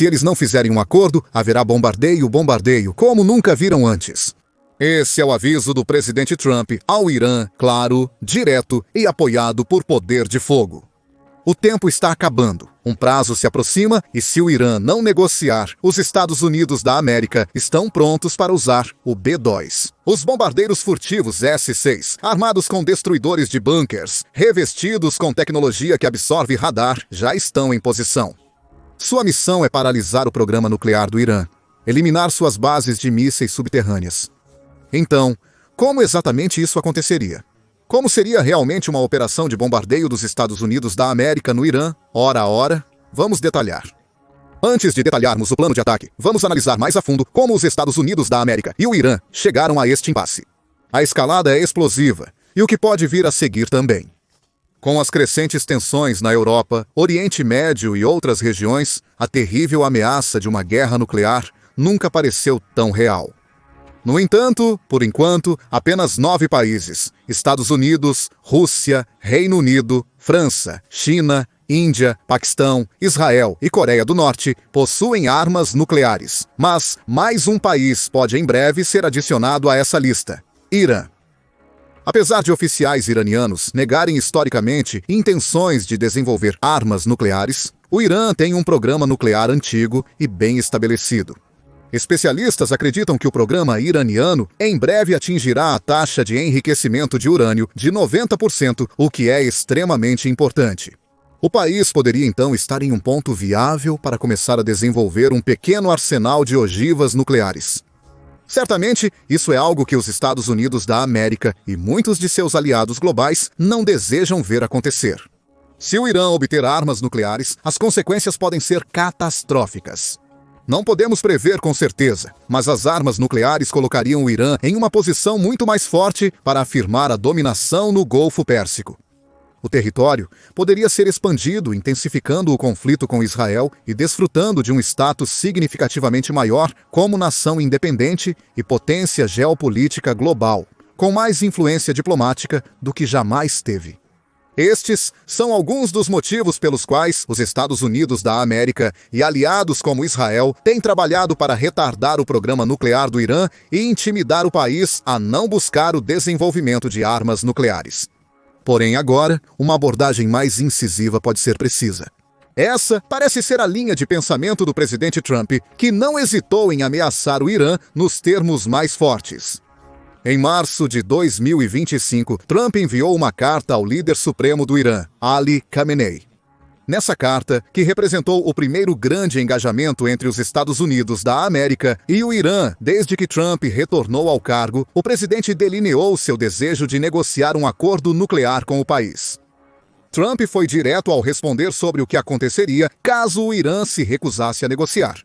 Se eles não fizerem um acordo, haverá bombardeio, como nunca viram antes. Esse é o aviso do presidente Trump ao Irã, claro, direto e apoiado por poder de fogo. O tempo está acabando, um prazo se aproxima e se o Irã não negociar, os Estados Unidos da América estão prontos para usar o B-2. Os bombardeiros furtivos S-6, armados com destruidores de bunkers, revestidos com tecnologia que absorve radar, já estão em posição. Sua missão é paralisar o programa nuclear do Irã, eliminar suas bases de mísseis subterrâneas. Então, como exatamente isso aconteceria? Como seria realmente uma operação de bombardeio dos Estados Unidos da América no Irã, hora a hora? Vamos detalhar. Antes de detalharmos o plano de ataque, vamos analisar mais a fundo como os Estados Unidos da América e o Irã chegaram a este impasse. A escalada é explosiva, e o que pode vir a seguir também. Com as crescentes tensões na Europa, Oriente Médio e outras regiões, a terrível ameaça de uma guerra nuclear nunca pareceu tão real. No entanto, por enquanto, apenas 9 países, Estados Unidos, Rússia, Reino Unido, França, China, Índia, Paquistão, Israel e Coreia do Norte, possuem armas nucleares. Mas mais um país pode em breve ser adicionado a essa lista: Irã. Apesar de oficiais iranianos negarem historicamente intenções de desenvolver armas nucleares, o Irã tem um programa nuclear antigo e bem estabelecido. Especialistas acreditam que o programa iraniano em breve atingirá a taxa de enriquecimento de urânio de 90%, o que é extremamente importante. O país poderia então estar em um ponto viável para começar a desenvolver um pequeno arsenal de ogivas nucleares. Certamente, isso é algo que os Estados Unidos da América e muitos de seus aliados globais não desejam ver acontecer. Se o Irã obter armas nucleares, as consequências podem ser catastróficas. Não podemos prever com certeza, mas as armas nucleares colocariam o Irã em uma posição muito mais forte para afirmar a dominação no Golfo Pérsico. O território poderia ser expandido, intensificando o conflito com Israel e desfrutando de um status significativamente maior como nação independente e potência geopolítica global, com mais influência diplomática do que jamais teve. Estes são alguns dos motivos pelos quais os Estados Unidos da América e aliados como Israel têm trabalhado para retardar o programa nuclear do Irã e intimidar o país a não buscar o desenvolvimento de armas nucleares. Porém, agora, uma abordagem mais incisiva pode ser precisa. Essa parece ser a linha de pensamento do presidente Trump, que não hesitou em ameaçar o Irã nos termos mais fortes. Em março de 2025, Trump enviou uma carta ao líder supremo do Irã, Ali Khamenei. Nessa carta, que representou o primeiro grande engajamento entre os Estados Unidos da América e o Irã desde que Trump retornou ao cargo, o presidente delineou seu desejo de negociar um acordo nuclear com o país. Trump foi direto ao responder sobre o que aconteceria caso o Irã se recusasse a negociar.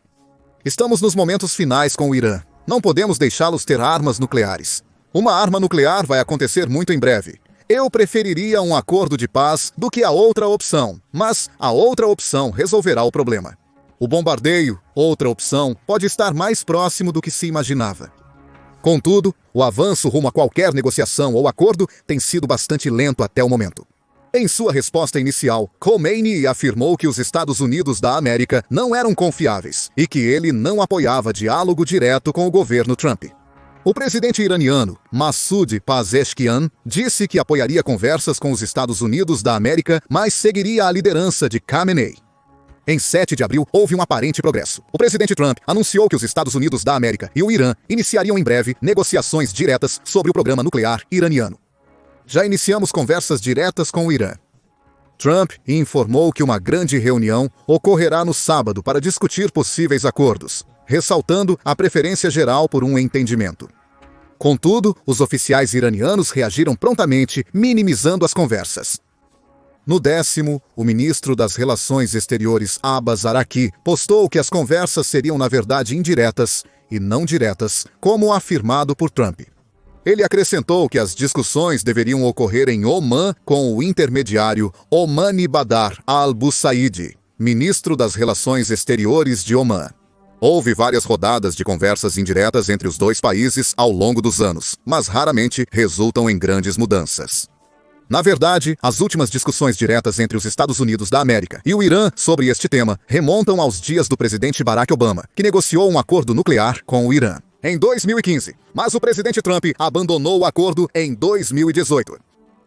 Estamos nos momentos finais com o Irã. Não podemos deixá-los ter armas nucleares. Uma arma nuclear vai acontecer muito em breve. Eu preferiria um acordo de paz do que a outra opção, mas a outra opção resolverá o problema. O bombardeio, outra opção, pode estar mais próximo do que se imaginava. Contudo, o avanço rumo a qualquer negociação ou acordo tem sido bastante lento até o momento. Em sua resposta inicial, Khomeini afirmou que os Estados Unidos da América não eram confiáveis e que ele não apoiava diálogo direto com o governo Trump. O presidente iraniano, Masoud Pezeshkian, disse que apoiaria conversas com os Estados Unidos da América, mas seguiria a liderança de Khamenei. Em 7 de abril, houve um aparente progresso. O presidente Trump anunciou que os Estados Unidos da América e o Irã iniciariam em breve negociações diretas sobre o programa nuclear iraniano. Já iniciamos conversas diretas com o Irã. Trump informou que uma grande reunião ocorrerá no sábado para discutir possíveis acordos, ressaltando a preferência geral por um entendimento. Contudo, os oficiais iranianos reagiram prontamente, minimizando as conversas. No 10º, o ministro das Relações Exteriores Abbas Araqi postou que as conversas seriam na verdade indiretas e não diretas, como afirmado por Trump. Ele acrescentou que as discussões deveriam ocorrer em Omã com o intermediário Omani Badar al-Bussaidi, ministro das Relações Exteriores de Omã. Houve várias rodadas de conversas indiretas entre os dois países ao longo dos anos, mas raramente resultam em grandes mudanças. Na verdade, as últimas discussões diretas entre os Estados Unidos da América e o Irã sobre este tema remontam aos dias do presidente Barack Obama, que negociou um acordo nuclear com o Irã em 2015, mas o presidente Trump abandonou o acordo em 2018.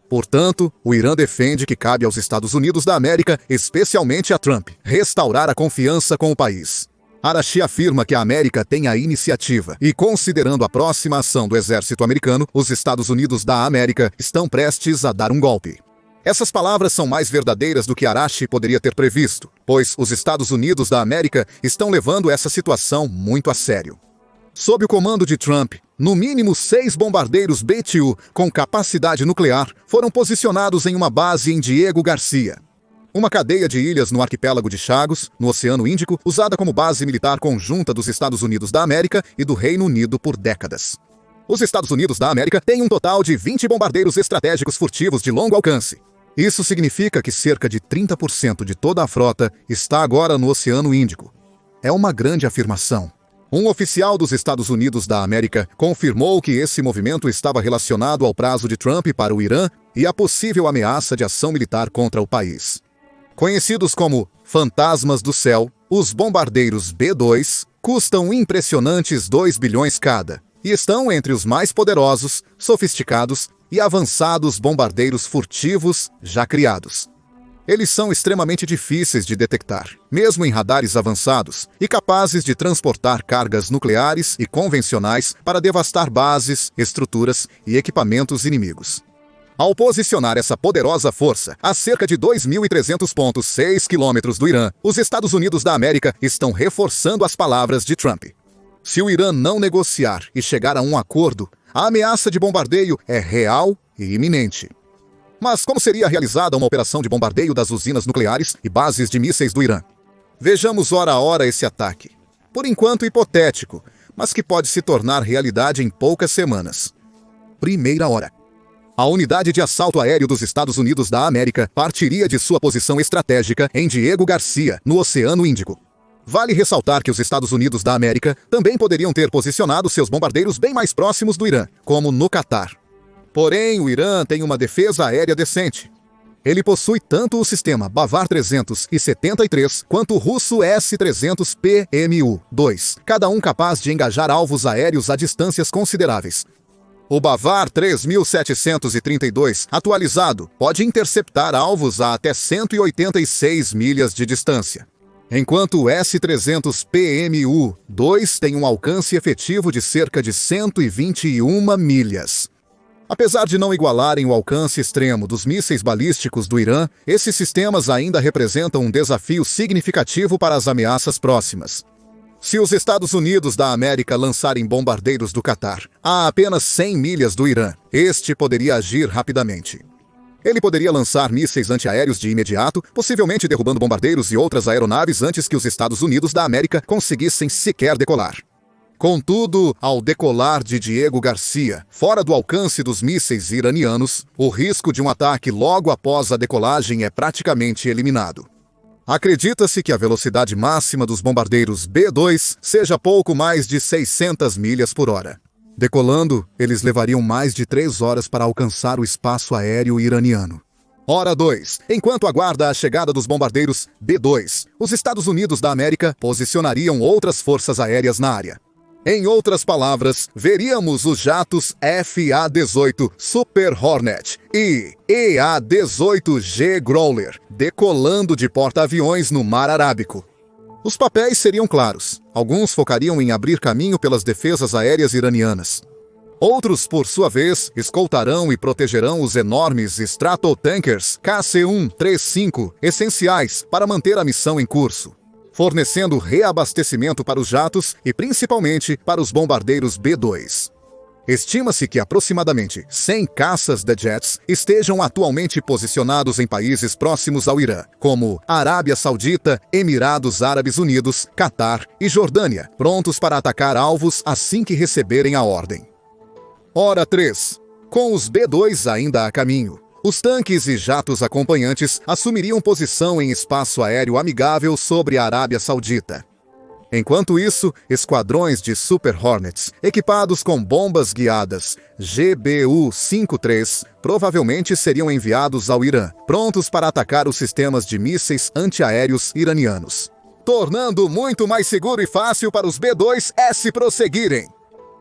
Portanto, o Irã defende que cabe aos Estados Unidos da América, especialmente a Trump, restaurar a confiança com o país. Arashi afirma que a América tem a iniciativa e, considerando a próxima ação do exército americano, os Estados Unidos da América estão prestes a dar um golpe. Essas palavras são mais verdadeiras do que Arashi poderia ter previsto, pois os Estados Unidos da América estão levando essa situação muito a sério. Sob o comando de Trump, no mínimo 6 bombardeiros B-2 com capacidade nuclear foram posicionados em uma base em Diego Garcia, uma cadeia de ilhas no arquipélago de Chagos, no Oceano Índico, usada como base militar conjunta dos Estados Unidos da América e do Reino Unido por décadas. Os Estados Unidos da América têm um total de 20 bombardeiros estratégicos furtivos de longo alcance. Isso significa que cerca de 30% de toda a frota está agora no Oceano Índico. É uma grande afirmação. Um oficial dos Estados Unidos da América confirmou que esse movimento estava relacionado ao prazo de Trump para o Irã e à possível ameaça de ação militar contra o país. Conhecidos como fantasmas do céu, os bombardeiros B-2 custam impressionantes 2 bilhões cada e estão entre os mais poderosos, sofisticados e avançados bombardeiros furtivos já criados. Eles são extremamente difíceis de detectar, mesmo em radares avançados, e capazes de transportar cargas nucleares e convencionais para devastar bases, estruturas e equipamentos inimigos. Ao posicionar essa poderosa força a cerca de 2.300,6 quilômetros do Irã, os Estados Unidos da América estão reforçando as palavras de Trump. Se o Irã não negociar e chegar a um acordo, a ameaça de bombardeio é real e iminente. Mas como seria realizada uma operação de bombardeio das usinas nucleares e bases de mísseis do Irã? Vejamos hora a hora esse ataque. Por enquanto hipotético, mas que pode se tornar realidade em poucas semanas. Primeira hora. A unidade de assalto aéreo dos Estados Unidos da América partiria de sua posição estratégica em Diego Garcia, no Oceano Índico. Vale ressaltar que os Estados Unidos da América também poderiam ter posicionado seus bombardeiros bem mais próximos do Irã, como no Catar. Porém, o Irã tem uma defesa aérea decente. Ele possui tanto o sistema Bavar 373 quanto o russo S-300 PMU-2, cada um capaz de engajar alvos aéreos a distâncias consideráveis. O Bavar 3732, atualizado, pode interceptar alvos a até 186 milhas de distância, enquanto o S-300 PMU-2 tem um alcance efetivo de cerca de 121 milhas. Apesar de não igualarem o alcance extremo dos mísseis balísticos do Irã, esses sistemas ainda representam um desafio significativo para as ameaças próximas. Se os Estados Unidos da América lançarem bombardeiros do Catar a apenas 100 milhas do Irã, este poderia agir rapidamente. Ele poderia lançar mísseis antiaéreos de imediato, possivelmente derrubando bombardeiros e outras aeronaves antes que os Estados Unidos da América conseguissem sequer decolar. Contudo, ao decolar de Diego Garcia, fora do alcance dos mísseis iranianos, o risco de um ataque logo após a decolagem é praticamente eliminado. Acredita-se que a velocidade máxima dos bombardeiros B-2 seja pouco mais de 600 milhas por hora. Decolando, eles levariam mais de 3 horas para alcançar o espaço aéreo iraniano. Hora 2. Enquanto aguarda a chegada dos bombardeiros B-2, os Estados Unidos da América posicionariam outras forças aéreas na área. Em outras palavras, veríamos os jatos FA-18 Super Hornet e EA-18G Growler decolando de porta-aviões no Mar Arábico. Os papéis seriam claros. Alguns focariam em abrir caminho pelas defesas aéreas iranianas. Outros, por sua vez, escoltarão e protegerão os enormes Stratotankers KC-135, essenciais para manter a missão em curso, fornecendo reabastecimento para os jatos e principalmente para os bombardeiros B-2. Estima-se que aproximadamente 100 caças de jets estejam atualmente posicionados em países próximos ao Irã, como Arábia Saudita, Emirados Árabes Unidos, Catar e Jordânia, prontos para atacar alvos assim que receberem a ordem. Hora 3. Com os B-2 ainda a caminho, os tanques e jatos acompanhantes assumiriam posição em espaço aéreo amigável sobre a Arábia Saudita. Enquanto isso, esquadrões de Super Hornets, equipados com bombas guiadas GBU-53, provavelmente seriam enviados ao Irã, prontos para atacar os sistemas de mísseis antiaéreos iranianos, tornando muito mais seguro e fácil para os B-2S prosseguirem.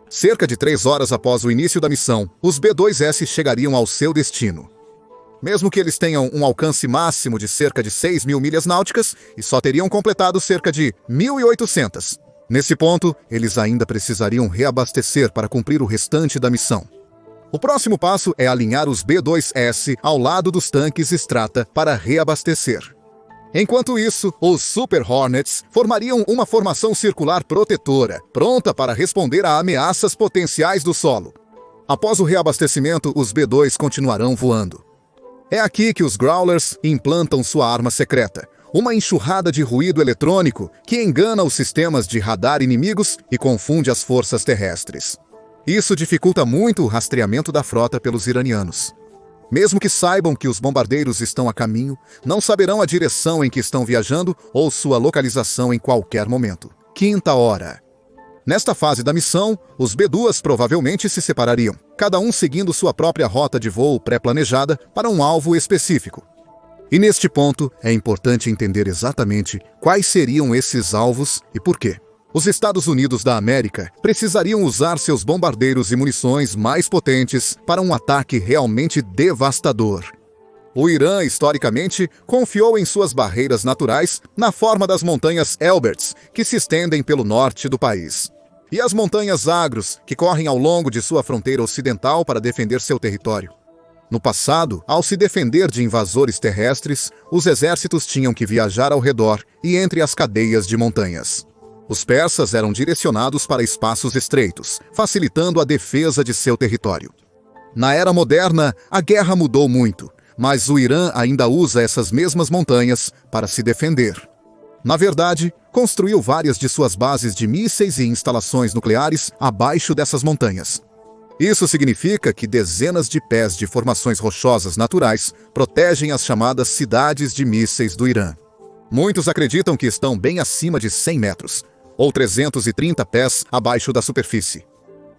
Cerca de 3 horas após o início da missão, os B-2S chegariam ao seu destino. Mesmo que eles tenham um alcance máximo de cerca de 6.000 milhas náuticas e só teriam completado cerca de 1.800. Nesse ponto, eles ainda precisariam reabastecer para cumprir o restante da missão. O próximo passo é alinhar os B-2S ao lado dos tanques Strata para reabastecer. Enquanto isso, os Super Hornets formariam uma formação circular protetora, pronta para responder a ameaças potenciais do solo. Após o reabastecimento, os B-2 continuarão voando. É aqui que os Growlers implantam sua arma secreta, uma enxurrada de ruído eletrônico que engana os sistemas de radar inimigos e confunde as forças terrestres. Isso dificulta muito o rastreamento da frota pelos iranianos. Mesmo que saibam que os bombardeiros estão a caminho, não saberão a direção em que estão viajando ou sua localização em qualquer momento. 5ª hora. Nesta fase da missão, os B-2 provavelmente se separariam, cada um seguindo sua própria rota de voo pré-planejada para um alvo específico. E neste ponto, é importante entender exatamente quais seriam esses alvos e por quê. Os Estados Unidos da América precisariam usar seus bombardeiros e munições mais potentes para um ataque realmente devastador. O Irã, historicamente, confiou em suas barreiras naturais na forma das montanhas Elberts, que se estendem pelo norte do país, e as montanhas Zagros, que correm ao longo de sua fronteira ocidental para defender seu território. No passado, ao se defender de invasores terrestres, os exércitos tinham que viajar ao redor e entre as cadeias de montanhas. Os persas eram direcionados para espaços estreitos, facilitando a defesa de seu território. Na era moderna, a guerra mudou muito, mas o Irã ainda usa essas mesmas montanhas para se defender. Na verdade, construiu várias de suas bases de mísseis e instalações nucleares abaixo dessas montanhas. Isso significa que dezenas de pés de formações rochosas naturais protegem as chamadas cidades de mísseis do Irã. Muitos acreditam que estão bem acima de 100 metros, ou 330 pés abaixo da superfície.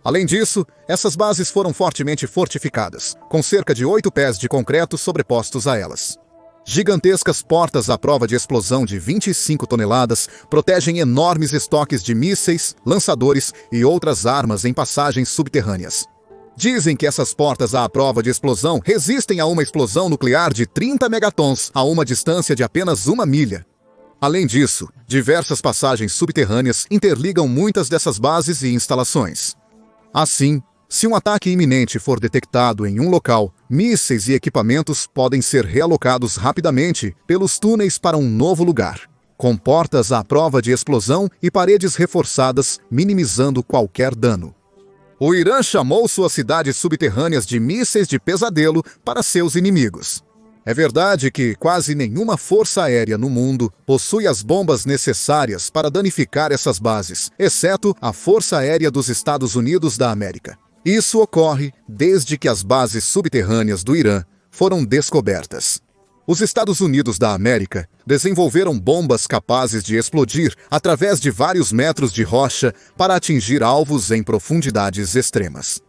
Além disso, essas bases foram fortemente fortificadas, com cerca de 8 pés de concreto sobrepostos a elas. Gigantescas portas à prova de explosão de 25 toneladas protegem enormes estoques de mísseis, lançadores e outras armas em passagens subterrâneas. Dizem que essas portas à prova de explosão resistem a uma explosão nuclear de 30 megatons a uma distância de apenas 1 milha. Além disso, diversas passagens subterrâneas interligam muitas dessas bases e instalações. Assim, se um ataque iminente for detectado em um local, mísseis e equipamentos podem ser realocados rapidamente pelos túneis para um novo lugar, com portas à prova de explosão e paredes reforçadas, minimizando qualquer dano. O Irã chamou suas cidades subterrâneas de mísseis de pesadelo para seus inimigos. É verdade que quase nenhuma força aérea no mundo possui as bombas necessárias para danificar essas bases, exceto a Força Aérea dos Estados Unidos da América. Isso ocorre desde que as bases subterrâneas do Irã foram descobertas. Os Estados Unidos da América desenvolveram bombas capazes de explodir através de vários metros de rocha para atingir alvos em profundidades extremas.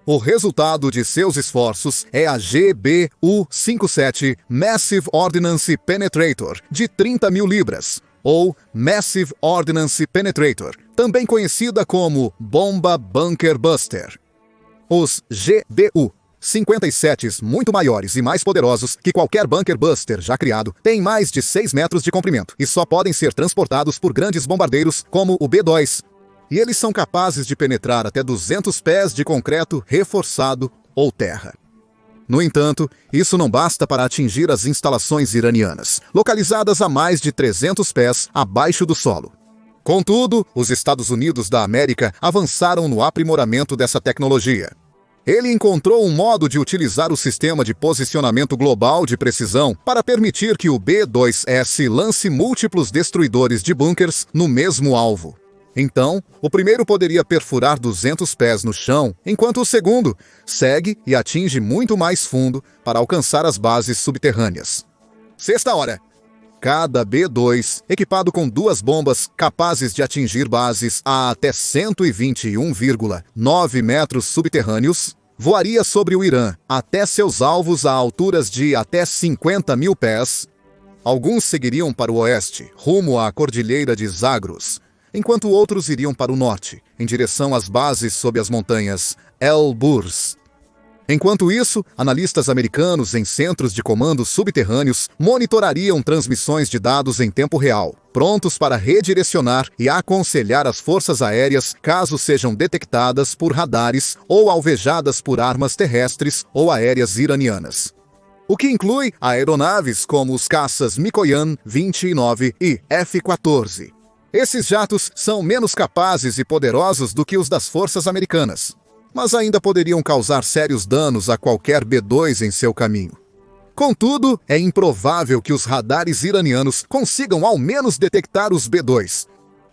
O resultado de seus esforços é a GBU-57 Massive Ordnance Penetrator, de 30.000 libras, ou Massive Ordnance Penetrator, também conhecida como Bomba Bunker Buster. Os GBU-57s, muito maiores e mais poderosos que qualquer Bunker Buster já criado, têm mais de 6 metros de comprimento e só podem ser transportados por grandes bombardeiros como o B-2, e eles são capazes de penetrar até 200 pés de concreto reforçado ou terra. No entanto, isso não basta para atingir as instalações iranianas, localizadas a mais de 300 pés abaixo do solo. Contudo, os Estados Unidos da América avançaram no aprimoramento dessa tecnologia. Ele encontrou um modo de utilizar o sistema de posicionamento global de precisão para permitir que o B-2S lance múltiplos destruidores de bunkers no mesmo alvo. Então, o primeiro poderia perfurar 200 pés no chão, enquanto o segundo segue e atinge muito mais fundo para alcançar as bases subterrâneas. 6ª hora. Cada B-2, equipado com 2 bombas capazes de atingir bases a até 121,9 metros subterrâneos, voaria sobre o Irã até seus alvos a alturas de até 50 mil pés. Alguns seguiriam para o oeste, rumo à cordilheira de Zagros, enquanto outros iriam para o norte, em direção às bases sob as montanhas Elburz. Enquanto isso, analistas americanos em centros de comando subterrâneos monitorariam transmissões de dados em tempo real, prontos para redirecionar e aconselhar as forças aéreas caso sejam detectadas por radares ou alvejadas por armas terrestres ou aéreas iranianas. O que inclui aeronaves como os caças Mikoyan 29 e F-14. Esses jatos são menos capazes e poderosos do que os das forças americanas, mas ainda poderiam causar sérios danos a qualquer B-2 em seu caminho. Contudo, é improvável que os radares iranianos consigam ao menos detectar os B-2.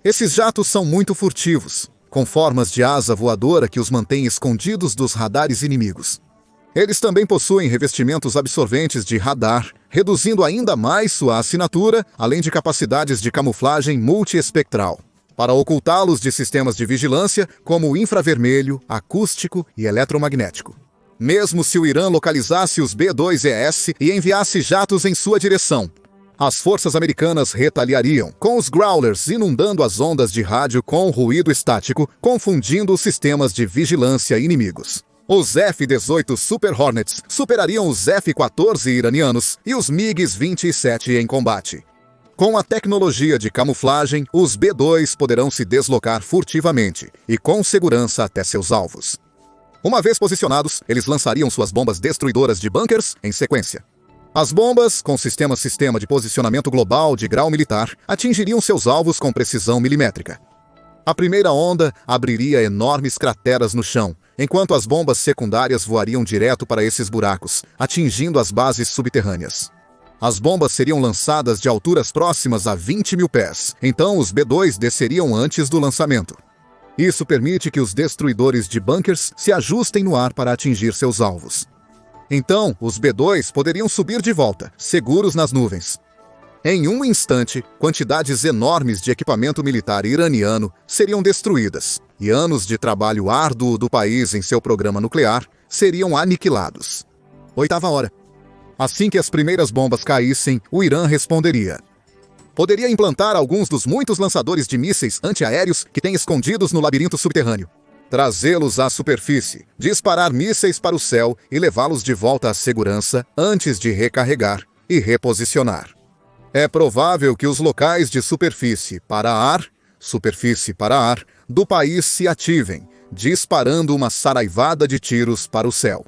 Esses jatos são muito furtivos, com formas de asa voadora que os mantêm escondidos dos radares inimigos. Eles também possuem revestimentos absorventes de radar, reduzindo ainda mais sua assinatura, além de capacidades de camuflagem multiespectral, para ocultá-los de sistemas de vigilância como infravermelho, acústico e eletromagnético. Mesmo se o Irã localizasse os B-2ES e enviasse jatos em sua direção, as forças americanas retaliariam, com os Growlers inundando as ondas de rádio com ruído estático, confundindo os sistemas de vigilância inimigos. Os F-18 Super Hornets superariam os F-14 iranianos e os MiG-27 em combate. Com a tecnologia de camuflagem, os B-2 poderão se deslocar furtivamente e com segurança até seus alvos. Uma vez posicionados, eles lançariam suas bombas destruidoras de bunkers em sequência. As bombas, com sistema de posicionamento global de grau militar, atingiriam seus alvos com precisão milimétrica. A primeira onda abriria enormes crateras no chão, enquanto as bombas secundárias voariam direto para esses buracos, atingindo as bases subterrâneas. As bombas seriam lançadas de alturas próximas a 20 mil pés, então os B-2 desceriam antes do lançamento. Isso permite que os destruidores de bunkers se ajustem no ar para atingir seus alvos. Então, os B-2 poderiam subir de volta, seguros nas nuvens. Em um instante, quantidades enormes de equipamento militar iraniano seriam destruídas, e anos de trabalho árduo do país em seu programa nuclear seriam aniquilados. 8ª hora. Assim que as primeiras bombas caíssem, o Irã responderia. Poderia implantar alguns dos muitos lançadores de mísseis antiaéreos que tem escondidos no labirinto subterrâneo. Trazê-los à superfície, disparar mísseis para o céu e levá-los de volta à segurança antes de recarregar e reposicionar. É provável que os locais de superfície para ar do país se ativem, disparando uma saraivada de tiros para o céu.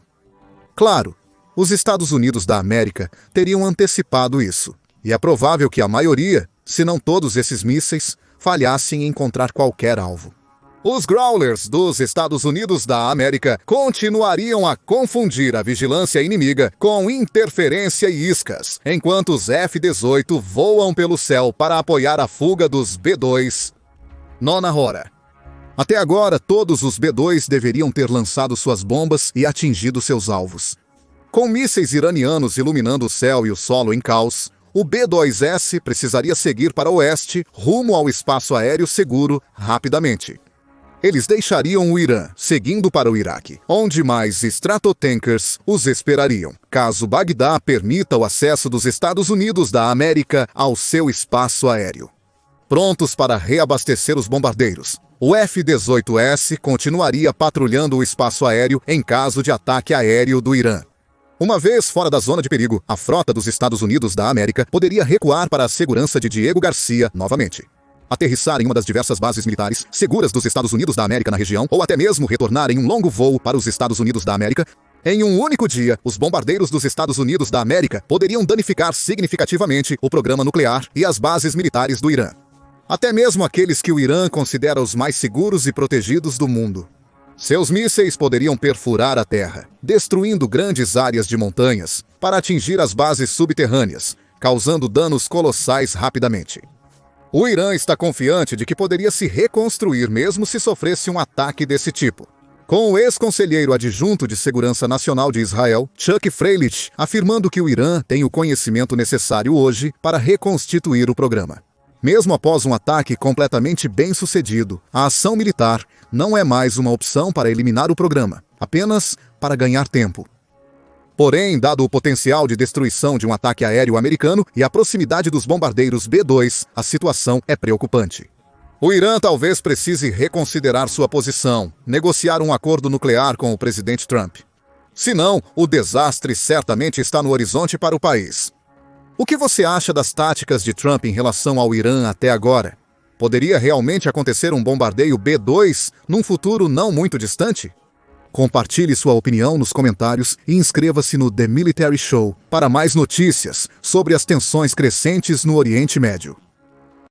Claro, os Estados Unidos da América teriam antecipado isso, e é provável que a maioria, se não todos esses mísseis, falhassem em encontrar qualquer alvo. Os Growlers dos Estados Unidos da América continuariam a confundir a vigilância inimiga com interferência e iscas, enquanto os F-18 voam pelo céu para apoiar a fuga dos B-2. 9ª hora. Até agora, todos os B-2 deveriam ter lançado suas bombas e atingido seus alvos. Com mísseis iranianos iluminando o céu e o solo em caos, o B-2S precisaria seguir para o oeste, rumo ao espaço aéreo seguro, rapidamente. Eles deixariam o Irã, seguindo para o Iraque, onde mais Stratotankers os esperariam, caso Bagdá permita o acesso dos Estados Unidos da América ao seu espaço aéreo. Prontos para reabastecer os bombardeiros, o F-18S continuaria patrulhando o espaço aéreo em caso de ataque aéreo do Irã. Uma vez fora da zona de perigo, a frota dos Estados Unidos da América poderia recuar para a segurança de Diego Garcia novamente. Aterrissar em uma das diversas bases militares seguras dos Estados Unidos da América na região, ou até mesmo retornar em um longo voo para os Estados Unidos da América. Em um único dia, os bombardeiros dos Estados Unidos da América poderiam danificar significativamente o programa nuclear e as bases militares do Irã. Até mesmo aqueles que o Irã considera os mais seguros e protegidos do mundo. Seus mísseis poderiam perfurar a terra, destruindo grandes áreas de montanhas, para atingir as bases subterrâneas, causando danos colossais rapidamente. O Irã está confiante de que poderia se reconstruir mesmo se sofresse um ataque desse tipo. Com o ex-conselheiro adjunto de Segurança Nacional de Israel, Chuck Freilich, afirmando que o Irã tem o conhecimento necessário hoje para reconstituir o programa. Mesmo após um ataque completamente bem-sucedido, a ação militar não é mais uma opção para eliminar o programa, apenas para ganhar tempo. Porém, dado o potencial de destruição de um ataque aéreo americano e a proximidade dos bombardeiros B-2, a situação é preocupante. O Irã talvez precise reconsiderar sua posição, negociar um acordo nuclear com o presidente Trump. Senão, o desastre certamente está no horizonte para o país. O que você acha das táticas de Trump em relação ao Irã até agora? Poderia realmente acontecer um bombardeio B-2 num futuro não muito distante? Compartilhe sua opinião nos comentários e inscreva-se no The Military Show para mais notícias sobre as tensões crescentes no Oriente Médio.